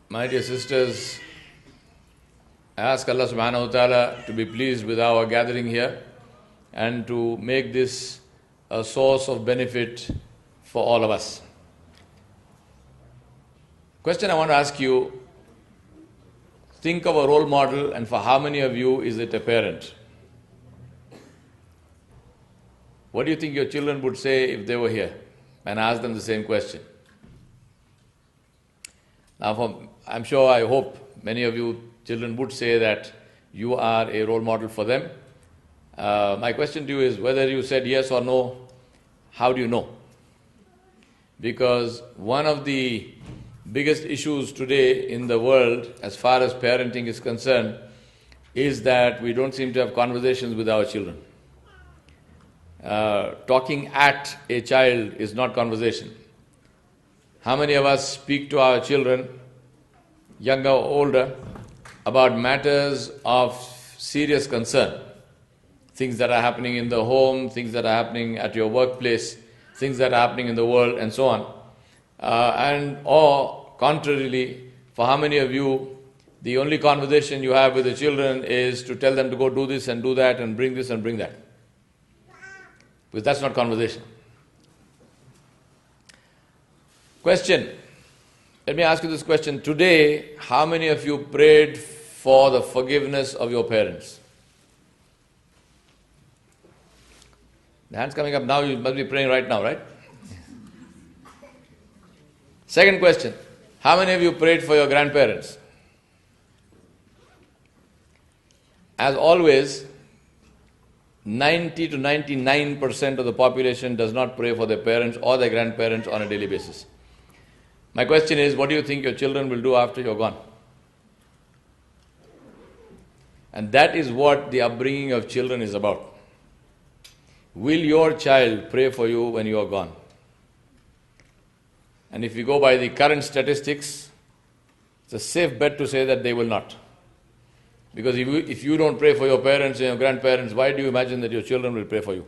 My dear sisters, I ask Allah subhanahu wa ta'ala to be pleased with our gathering here and to make this a source of benefit for all of us. Question I want to ask you, think of a role model, and for how many of you is it a parent? What do you think your children would say if they were here and ask them the same question? Now, I'm sure, I hope many of you children would say that you are a role model for them. My question to you is, whether you said yes or no, how do you know? Because one of the biggest issues today in the world as far as parenting is concerned is that we don't seem to have conversations with our children. Talking at a child is not conversation. How many of us speak to our children, younger or older, about matters of serious concern? Things that are happening in the home, things that are happening at your workplace, things that are happening in the world, and so on. Or contrarily, for how many of you, the only conversation you have with the children is to tell them to go do this and do that and bring this and bring that? Because that's not conversation. Question. Let me ask you this question. Today, how many of you prayed for the forgiveness of your parents? The hand's coming up now, you must be praying right now, right? Second question. How many of you prayed for your grandparents? As always, 90 to 99% of the population does not pray for their parents or their grandparents on a daily basis. My question is, what do you think your children will do after you're gone? And that is what the upbringing of children is about. Will your child pray for you when you are gone? And if you go by the current statistics, it's a safe bet to say that they will not. Because if you don't pray for your parents and your grandparents, why do you imagine that your children will pray for you?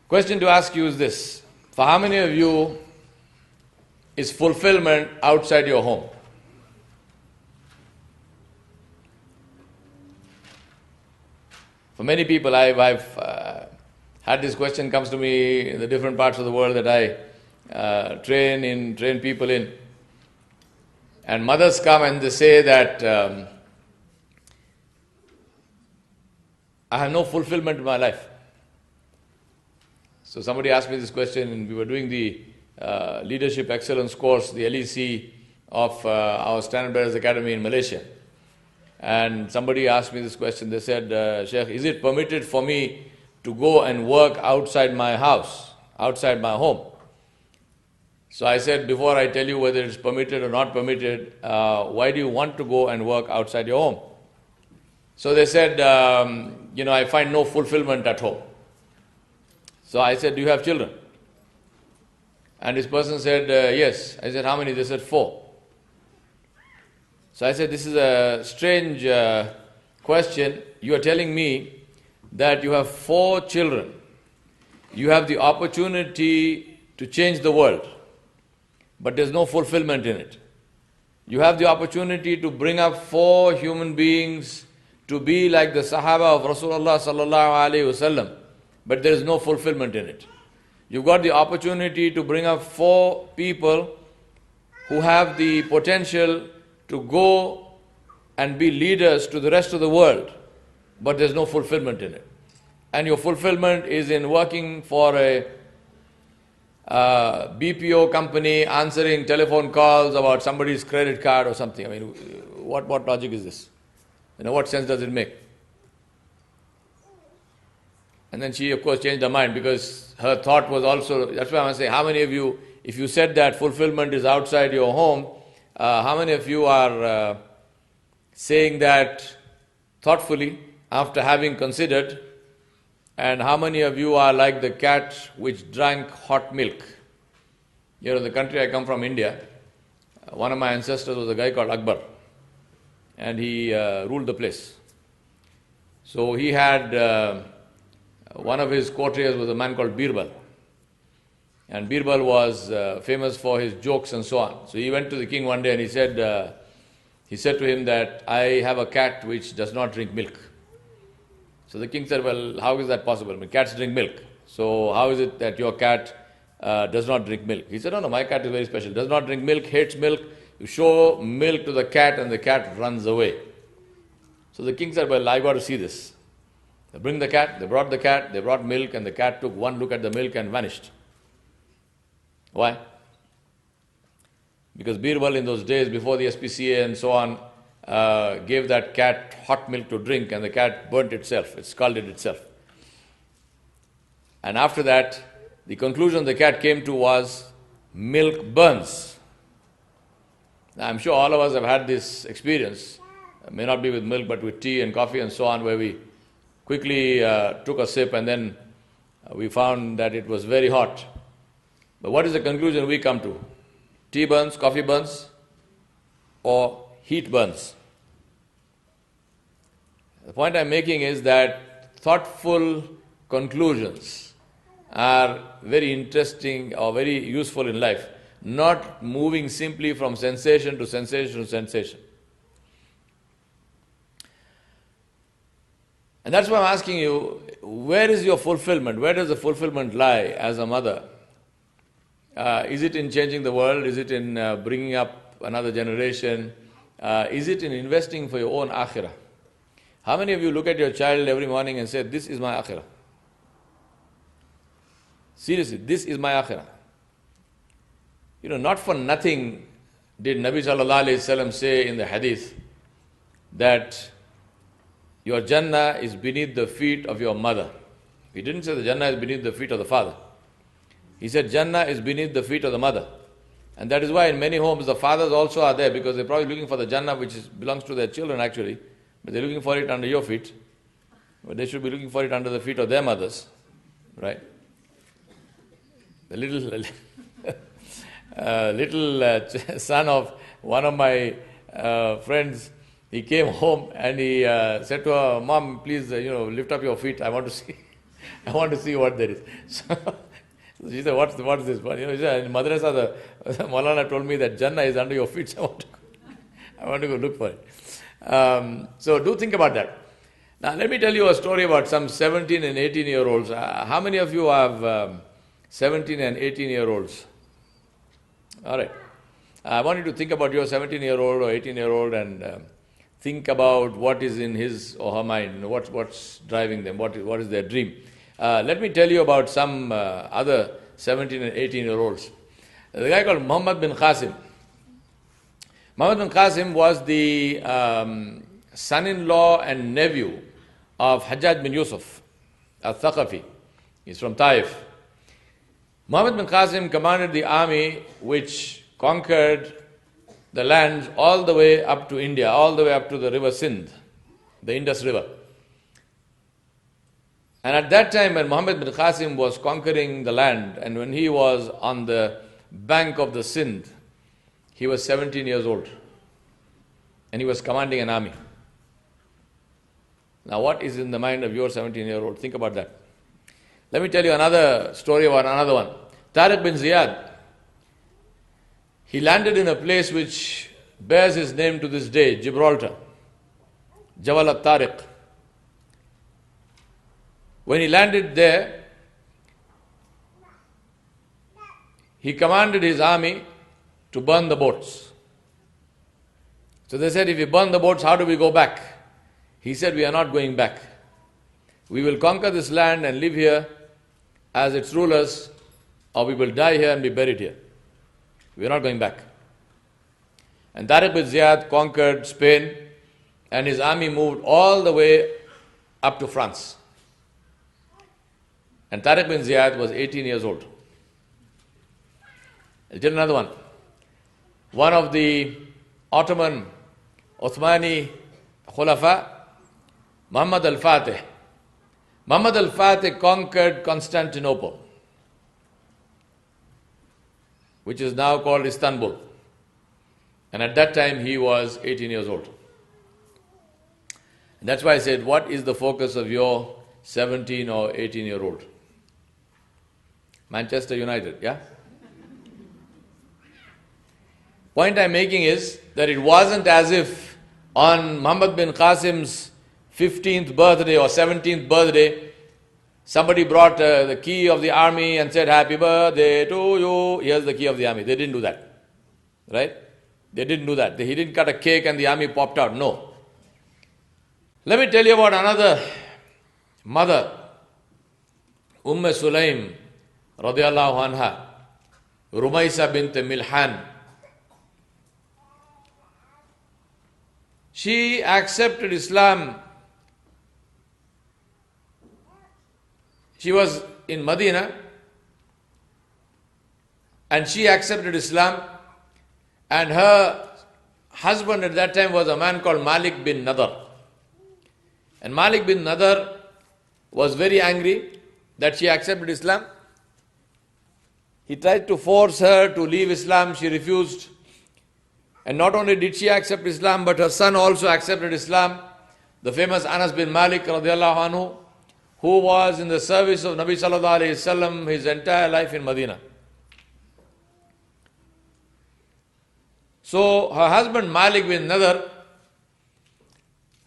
Question to ask you is this. For how many of you is fulfillment outside your home? For many people, I've had this question comes to me in the different parts of the world that I train people in. And mothers come and they say that I have no fulfillment in my life. So somebody asked me this question, and we were doing the Leadership Excellence course, the LEC of our Standard Bearers Academy in Malaysia. And somebody asked me this question. They said, Sheikh, is it permitted for me to go and work outside my house, outside my home? So I said, before I tell you whether it's permitted or not permitted, why do you want to go and work outside your home? So they said, I find no fulfillment at home. So I said, do you have children? And this person said, yes. I said, how many? They said, 4. So I said, this is a strange question. You are telling me that you have 4 children. You have the opportunity to change the world, but there's no fulfillment in it. You have the opportunity to bring up 4 human beings to be like the Sahaba of Rasulullah sallallahu alaihi wasallam, but there is no fulfillment in it. You've got the opportunity to bring up 4 people who have the potential to go and be leaders to the rest of the world, but there's no fulfillment in it. And your fulfillment is in working for a BPO company, answering telephone calls about somebody's credit card or something. I mean, what logic is this? What sense does it make? And then she, of course, changed her mind, because her thought was also, that's why I want to say, how many of you, if you said that fulfillment is outside your home, how many of you are saying that thoughtfully after having considered? And how many of you are like the cat which drank hot milk? The country I come from, India, one of my ancestors was a guy called Akbar, and he ruled the place. So he had, one of his courtiers was a man called Birbal. And Birbal was famous for his jokes and so on. So he went to the king one day and he said to him that, I have a cat which does not drink milk. So the king said, well, how is that possible? I mean, cats drink milk. So how is it that your cat does not drink milk? He said, no, my cat is very special. Does not drink milk, hates milk. You show milk to the cat and the cat runs away. So the king said, well, I got to see this. They bring the cat, they brought the cat, they brought milk, and the cat took one look at the milk and vanished. Why? Because Birbal in those days, before the SPCA and so on, gave that cat hot milk to drink and the cat burnt itself, it scalded itself. And after that, the conclusion the cat came to was, milk burns. Now, I'm sure all of us have had this experience, it may not be with milk but with tea and coffee and so on, where we quickly took a sip and then we found that it was very hot. But what is the conclusion we come to? Tea burns, coffee burns, or heat burns? The point I'm making is that thoughtful conclusions are very interesting or very useful in life, not moving simply from sensation to sensation to sensation. And that's why I'm asking you, where is your fulfillment? Where does the fulfillment lie as a mother? Is it in changing the world? Is it in bringing up another generation? Is it in investing for your own akhirah? How many of you look at your child every morning and say, this is my akhirah? Seriously, this is my akhirah. You know, not for nothing did Nabi sallallahu alayhi wasallam say in the hadith that your Jannah is beneath the feet of your mother. He didn't say the Jannah is beneath the feet of the father. He said Jannah is beneath the feet of the mother. And that is why in many homes the fathers also are there, because they're probably looking for the Jannah which belongs to their children actually, but they're looking for it under your feet. But they should be looking for it under the feet of their mothers, right? The little son of one of my friends, he came home and he said to her, Mom, please, lift up your feet. I want to see, I want to see what there is. So she said, what's this? She said, in Madrasa, the Maulana told me that Jannah is under your feet. So I want to go look for it. So do think about that. Now let me tell you a story about some 17 and 18-year-olds. How many of you have 17 and 18-year-olds? All right. I want you to think about your 17-year-old or 18-year-old and think about what is in his or her mind, what's driving them, what is their dream. Let me tell you about some other 17 and 18-year-olds. The guy called Muhammad bin Qasim. Muhammad bin Qasim was the son-in-law and nephew of Hajjaj bin Yusuf al-Thaqafi. He's from Taif. Muhammad bin Qasim commanded the army which conquered the lands all the way up to India, all the way up to the river Sindh, the Indus River. And at that time when Muhammad bin Qasim was conquering the land and when he was on the bank of the Sindh, he was 17 years old and he was commanding an army. Now what is in the mind of your 17-year-old? Think about that. Let me tell you another story about another one. Tariq bin Ziyad. He landed in a place which bears his name to this day, Gibraltar, Jabal al-Tariq. When he landed there, he commanded his army to burn the boats. So they said, if we burn the boats, how do we go back? He said, we are not going back. We will conquer this land and live here as its rulers, or we will die here and be buried here. We are not going back. And Tariq bin Ziyad conquered Spain and his army moved all the way up to France. And Tariq bin Ziyad was 18 years old. I'll tell another one. One of the Ottoman, Uthmani Khulafa, Muhammad al-Fatih. Muhammad al-Fatih conquered Constantinople, which is now called Istanbul. And at that time he was 18 years old. And that's why I said, what is the focus of your 17 or 18-year-old? Manchester United, yeah? Point I'm making is that it wasn't as if on Muhammad bin Qasim's 15th birthday or 17th birthday, somebody brought the key of the army and said, "Happy birthday to you. Here's the key of the army." They didn't do that. Right? They didn't do that. He didn't cut a cake and the army popped out. No. Let me tell you about another mother, Sulaim, radiallahu anha, Rumaysa bint Milhan. She accepted Islam. She was in Medina and she accepted Islam, and her husband at that time was a man called Malik bin Nadar. And Malik bin Nadar was very angry that she accepted Islam. He tried to force her to leave Islam. She refused. And not only did she accept Islam, but her son also accepted Islam. The famous Anas bin Malik radiallahu anhu, who was in the service of Nabi sallallahu alayhi wasallam his entire life in Medina. So her husband Malik bin Nadar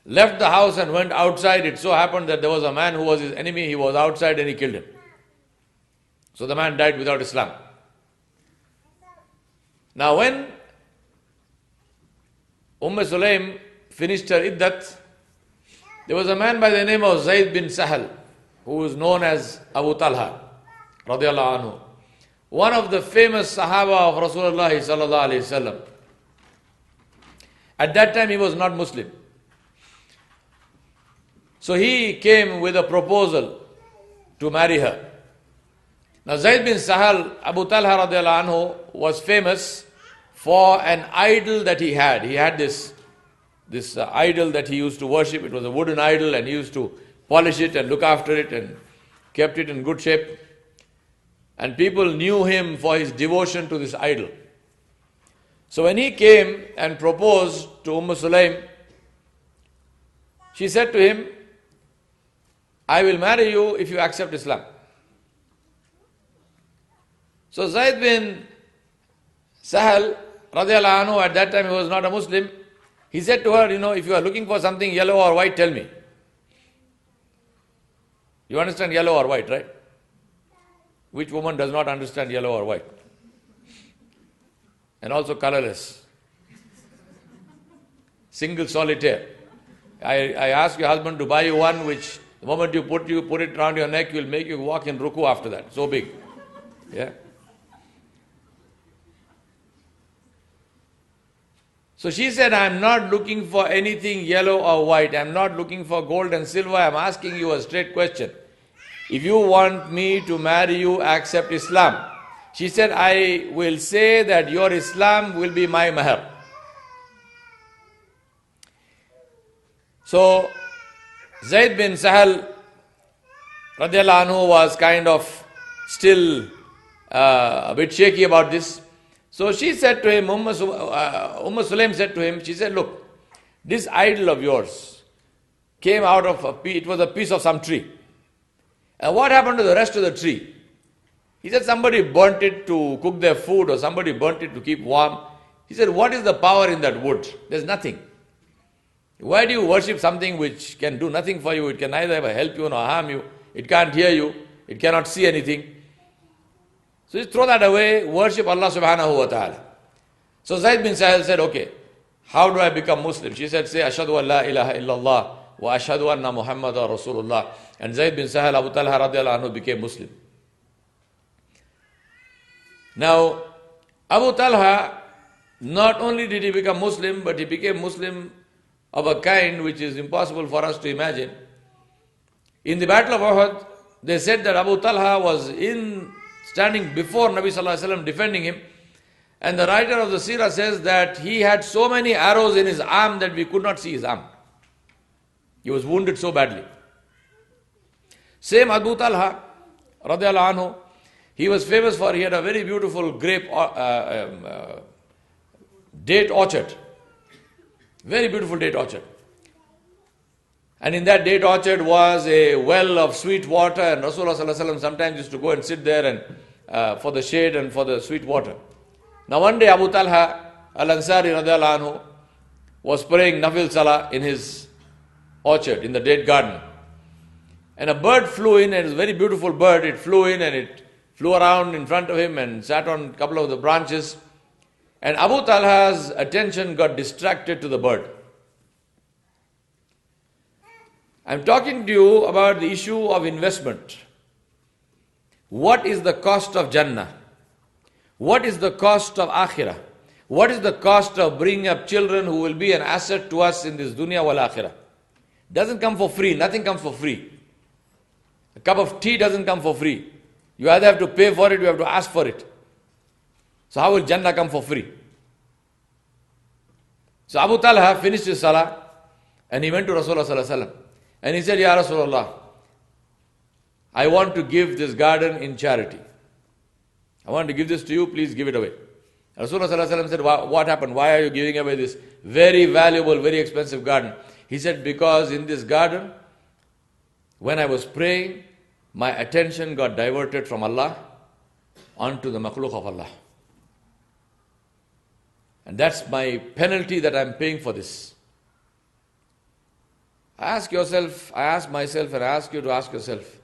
left the house and went outside. It so happened that there was a man who was his enemy. He was outside and he killed him. So the man died without Islam. Now when Sulaim finished her iddat, there was a man by the name of Zayd bin Sahal, who was known as Abu Talha, radiallahu anhu, one of the famous Sahaba of Rasulullah sallallahu alayhi wasallam. At that time he was not Muslim. So he came with a proposal to marry her. Now Zayd bin Sahal, Abu Talha radiallahu anhu, was famous for an idol that he had. He had this idol that he used to worship. It was a wooden idol and he used to polish it and look after it and kept it in good shape. And people knew him for his devotion to this idol. So when he came and proposed to Sulaim, she said to him, "I will marry you if you accept Islam." So Zayd bin Sahal, radiallahu anhu, at that time he was not a Muslim, he said to her, if you are looking for something yellow or white, tell me. You understand yellow or white, right? Which woman does not understand yellow or white? And also colorless. Single solitaire. I ask your husband to buy you one which the moment you put it around your neck, will make you walk in ruku after that. So big. Yeah. So she said, "I'm not looking for anything yellow or white. I'm not looking for gold and silver. I'm asking you a straight question. If you want me to marry you, accept Islam." She said, "I will say that your Islam will be my mahar." So Zayd bin Sahal radiallahu anhu was kind of still a bit shaky about this. So she said to him, Sulaim said to him, she said, "Look, this idol of yours came out of it was a piece of some tree. And what happened to the rest of the tree?" He said, "Somebody burnt it to cook their food or somebody burnt it to keep warm." He said, "What is the power in that wood? There's nothing. Why do you worship something which can do nothing for you? It can neither help you nor harm you. It can't hear you. It cannot see anything. So just throw that away, worship Allah subhanahu wa ta'ala." So Zayd bin Sahal said, "Okay, how do I become Muslim?" She said, "Say, Ashhadu an la ilaha illallah wa ashhadu anna Muhammadan Rasulullah." And Zayd bin Sahal, Abu Talha radiallahu anhu, became Muslim. Now, Abu Talha, not only did he become Muslim, but he became Muslim of a kind which is impossible for us to imagine. In the Battle of Uhud, they said that Abu Talha was standing before Nabi sallallahu alaihi wasallam defending him, and the writer of the Seerah says that he had so many arrows in his arm that we could not see his arm. He was wounded so badly. Same Abu Talha radiallahu anhu, he was famous for, he had a very beautiful date orchard. Very beautiful date orchard. And in that date orchard was a well of sweet water, and Rasulullah sallallahu alaihi wasallam sometimes used to go and sit there and for the shade and for the sweet water. Now one day Abu Talha al-Ansari radiallahu anhu was praying Nafil Salah in his orchard, in the date garden. And a bird flew in, and it was a very beautiful bird. It flew in and it flew around in front of him and sat on a couple of the branches. And Abu Talha's attention got distracted to the bird. I'm talking to you about the issue of investment. What is the cost of Jannah? What is the cost of Akhirah? What is the cost of bringing up children who will be an asset to us in this dunya wal akhirah? Doesn't come for free. Nothing comes for free. A cup of tea doesn't come for free. You either have to pay for it, you have to ask for it. So how will Jannah come for free? So Abu Talha finished his salah and he went to Rasulullah sallallahu alaihi wasallam and he said, Ya Rasulullah, I want to give this garden in charity. I want to give this to you, please give it away. Rasulullah sallallahu alaihi wasallam said, what happened? Why are you giving away this very valuable, very expensive garden? He said, because in this garden, when I was praying, my attention got diverted from Allah onto the makhluk of Allah. And that's my penalty that I'm paying for this. Ask yourself, I ask myself and I ask you to ask yourself,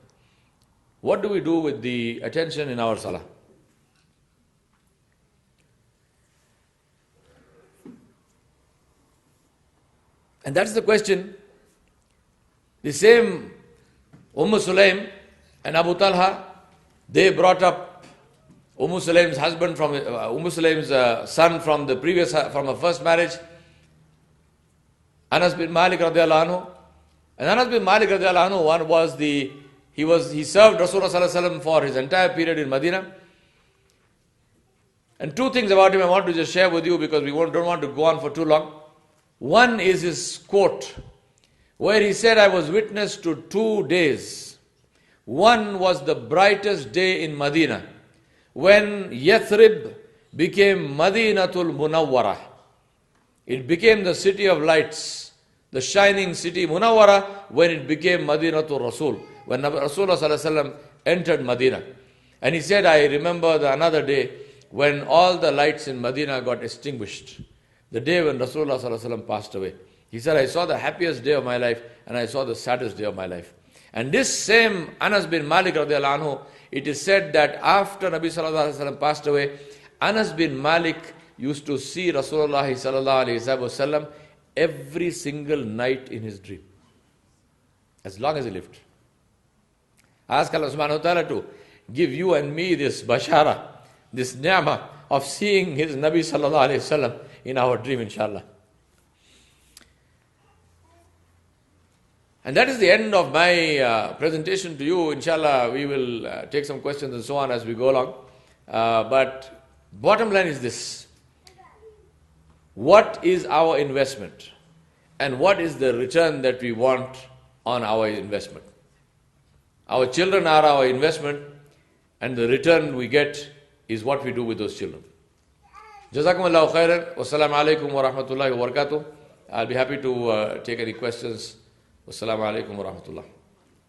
what do we do with the attention in our salah? And that's the question. The same Sulaim and Abu Talha, they brought up Sulaim's husband from Sulaim's son from a first marriage, Anas bin Malik radiallahu anhu. And Anas bin Malik radiallahu anhu he served Rasulullah sallallahu alaihi wasallam for his entire period in Medina. And two things about him I want to just share with you because we don't want to go on for too long. One is his quote, where he said, I was witness to 2 days. One was the brightest day in Medina, when Yathrib became Madinatul Munawwara. It became the city of lights, the shining city Munawwara, when it became Madinatul Rasul, when Rasulullah sallallahu alaihi wasallam entered Medina. And he said, I remember another day when all the lights in Medina got extinguished. The day when Rasulullah sallallahu alaihi wasallam passed away. He said, I saw the happiest day of my life and I saw the saddest day of my life. And this same Anas bin Malik radiallahu anhu, it is said that after Nabi sallallahu alaihi wasallam passed away, Anas bin Malik used to see Rasulullah sallallahu alaihi wasallam every single night in his dream, as long as he lived. I ask Allah subhanahu wa ta'ala to give you and me this bashara, this ni'mah of seeing his Nabi sallallahu alaihi wasallam in our dream, inshallah. And that is the end of my presentation to you. Inshallah, we will take some questions and so on as we go along. But bottom line is this. What is our investment? And what is the return that we want on our investment? Our children are our investment, and the return we get is what we do with those children. Jazakumullahu khairan. Wassalamu alaikum wa rahmatullahi wa barakatuh. I'll be happy to take any questions. Wassalamu alaikum wa rahmatullah.